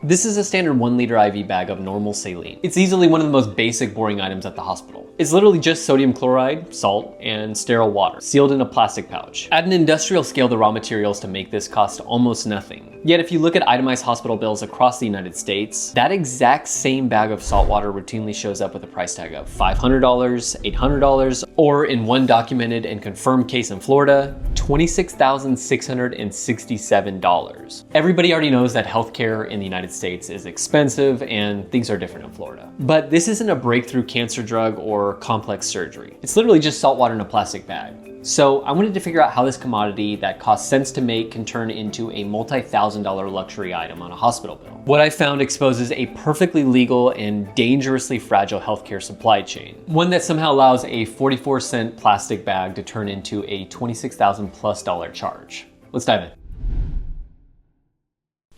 This is a standard 1-liter IV bag of normal saline. It's easily one of the most basic boring items at the hospital. It's literally just sodium chloride, salt, and sterile water, sealed in a plastic pouch. At an industrial scale, the raw materials to make this cost almost nothing. Yet if you look at itemized hospital bills across the United States, that exact same bag of salt water routinely shows up with a price tag of $500, $800, or in one documented and confirmed case in Florida, $26,667. Everybody already knows that healthcare in the United States is expensive and things are different in Florida. But this isn't a breakthrough cancer drug or complex surgery. It's literally just salt water in a plastic bag. So I wanted to figure out how this commodity that costs cents to make can turn into a multi-$1,000 luxury item on a hospital bill. What I found exposes a perfectly legal and dangerously fragile healthcare supply chain. One that somehow allows a 44-cent plastic bag to turn into a $26,000+ charge. Let's dive in.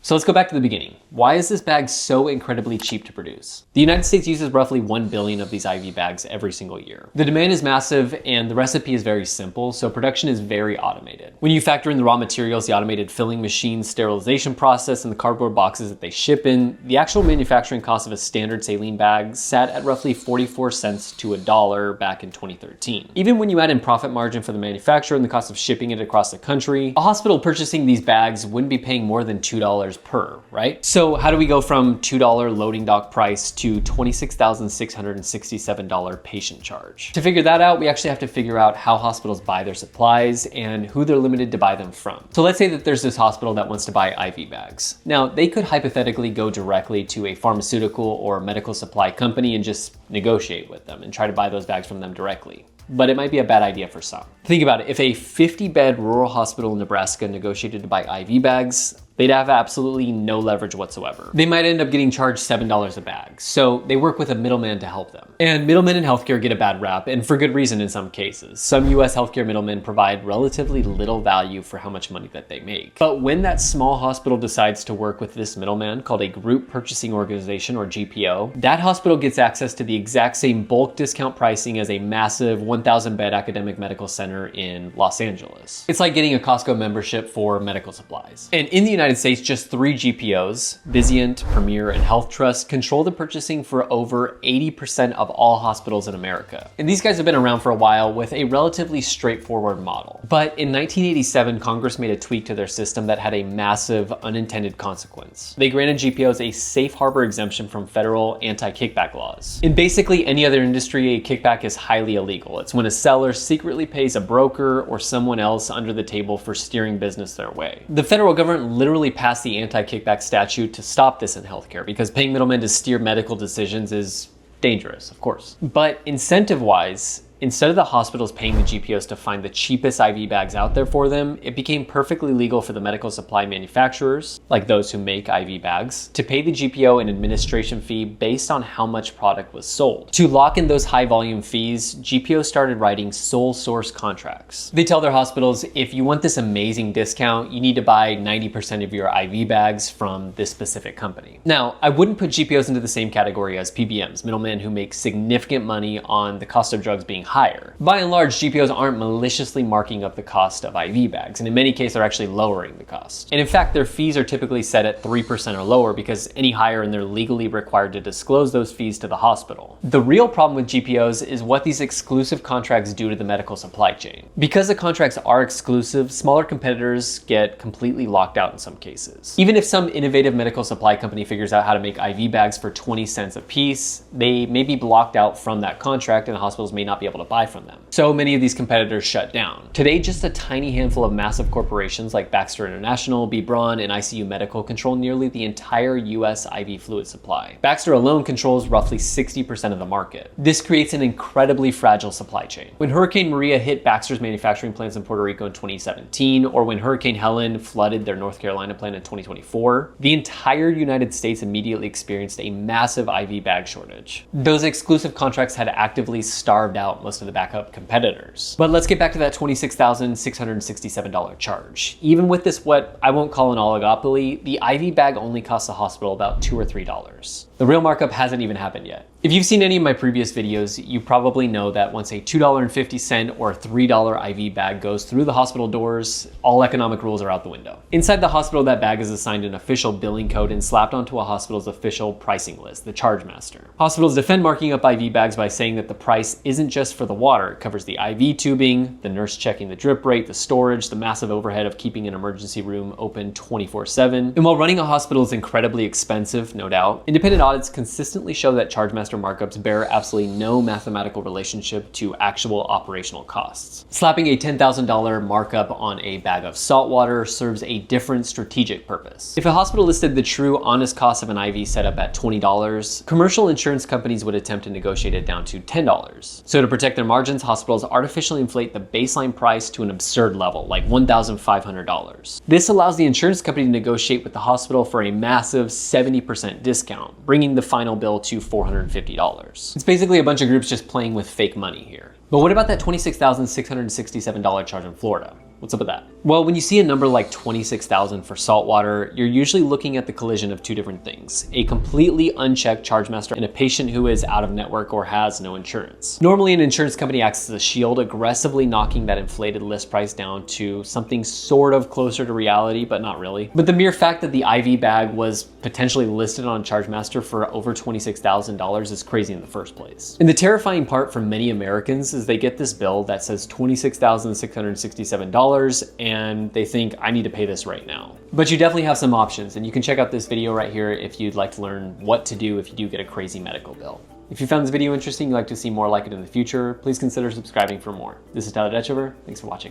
So let's go back to the beginning. Why is this bag so incredibly cheap to produce? The United States uses roughly 1 billion of these IV bags every single year. The demand is massive and the recipe is very simple, so production is very automated. When you factor in the raw materials, the automated filling machines, sterilization process, and the cardboard boxes that they ship in, the actual manufacturing cost of a standard saline bag sat at roughly 44 cents to $1 back in 2013. Even when you add in profit margin for the manufacturer and the cost of shipping it across the country, a hospital purchasing these bags wouldn't be paying more than $2 per, right? So how do we go from $2 loading dock price to $26,667 patient charge? To figure that out, we actually have to figure out how hospitals buy their supplies and who they're limited to buy them from. So let's say that there's this hospital that wants to buy IV bags. Now, they could hypothetically go directly to a pharmaceutical or medical supply company and just negotiate with them and try to buy those bags from them directly. But it might be a bad idea for some. Think about it, if a 50-bed rural hospital in Nebraska negotiated to buy IV bags, they'd have absolutely no leverage whatsoever. They might end up getting charged $7 a bag, so they work with a middleman to help them. And middlemen in healthcare get a bad rap, and for good reason in some cases. Some US healthcare middlemen provide relatively little value for how much money that they make. But when that small hospital decides to work with this middleman, called a group purchasing organization or GPO, that hospital gets access to the exact same bulk discount pricing as a massive 1,000-bed academic medical center in Los Angeles. It's like getting a Costco membership for medical supplies. And in the United States, just 3 GPOs, Vizient, Premier, and Health Trust, control the purchasing for over 80% of all hospitals in America. And these guys have been around for a while with a relatively straightforward model. But in 1987, Congress made a tweak to their system that had a massive unintended consequence. They granted GPOs a safe harbor exemption from federal anti-kickback laws. In basically any other industry, a kickback is highly illegal. It's when a seller secretly pays a broker or someone else under the table for steering business their way. The federal government literally passed the anti-kickback statute to stop this in healthcare because paying middlemen to steer medical decisions is dangerous, of course. But incentive-wise, instead of the hospitals paying the GPOs to find the cheapest IV bags out there for them, it became perfectly legal for the medical supply manufacturers, like those who make IV bags, to pay the GPO an administration fee based on how much product was sold. To lock in those high volume fees, GPOs started writing sole source contracts. They tell their hospitals, if you want this amazing discount, you need to buy 90% of your IV bags from this specific company. Now, I wouldn't put GPOs into the same category as PBMs, middlemen who make significant money on the cost of drugs being higher. By and large, GPOs aren't maliciously marking up the cost of IV bags, and in many cases are actually lowering the cost. And in fact, their fees are typically set at 3% or lower because any higher and they're legally required to disclose those fees to the hospital. The real problem with GPOs is what these exclusive contracts do to the medical supply chain. Because the contracts are exclusive, smaller competitors get completely locked out in some cases. Even if some innovative medical supply company figures out how to make IV bags for 20 cents a piece, they may be blocked out from that contract and the hospitals may not be able to buy from them. So many of these competitors shut down. Today, just a tiny handful of massive corporations like Baxter International, B. Braun, and ICU Medical control nearly the entire US IV fluid supply. Baxter alone controls roughly 60% of the market. This creates an incredibly fragile supply chain. When Hurricane Maria hit Baxter's manufacturing plants in Puerto Rico in 2017, or when Hurricane Helen flooded their North Carolina plant in 2024, the entire United States immediately experienced a massive IV bag shortage. Those exclusive contracts had actively starved out most of the backup competitors. But let's get back to that $26,667 charge. Even with this, what I won't call an oligopoly, the IV bag only costs the hospital about $2 or $3. The real markup hasn't even happened yet. If you've seen any of my previous videos, you probably know that once a $2.50 or $3 IV bag goes through the hospital doors, all economic rules are out the window. Inside the hospital, that bag is assigned an official billing code and slapped onto a hospital's official pricing list, the Chargemaster. Hospitals defend marking up IV bags by saying that the price isn't just for the water. It covers the IV tubing, the nurse checking the drip rate, the storage, the massive overhead of keeping an emergency room open 24/7. And while running a hospital is incredibly expensive, no doubt, independent audits consistently show that Chargemaster markups bear absolutely no mathematical relationship to actual operational costs. Slapping a $10,000 markup on a bag of salt water serves a different strategic purpose. If a hospital listed the true honest cost of an IV setup at $20, commercial insurance companies would attempt to negotiate it down to $10. So to protect their margins, hospitals artificially inflate the baseline price to an absurd level, like $1,500. This allows the insurance company to negotiate with the hospital for a massive 70% discount, bringing the final bill to $450. It's basically a bunch of groups just playing with fake money here. But what about that $26,667 charge in Florida? What's up with that? Well, when you see a number like $26,000 for saltwater, you're usually looking at the collision of two different things: a completely unchecked Chargemaster and a patient who is out of network or has no insurance. Normally, an insurance company acts as a shield, aggressively knocking that inflated list price down to something sort of closer to reality, but not really. But the mere fact that the IV bag was potentially listed on Chargemaster for over $26,000 is crazy in the first place. And the terrifying part for many Americans is they get this bill that says $26,667 and they think, I need to pay this right now. But you definitely have some options, and you can check out this video right here if you'd like to learn what to do if you do get a crazy medical bill. If you found this video interesting, you'd like to see more like it in the future, please consider subscribing for more. This is Tyler Detchover. Thanks for watching.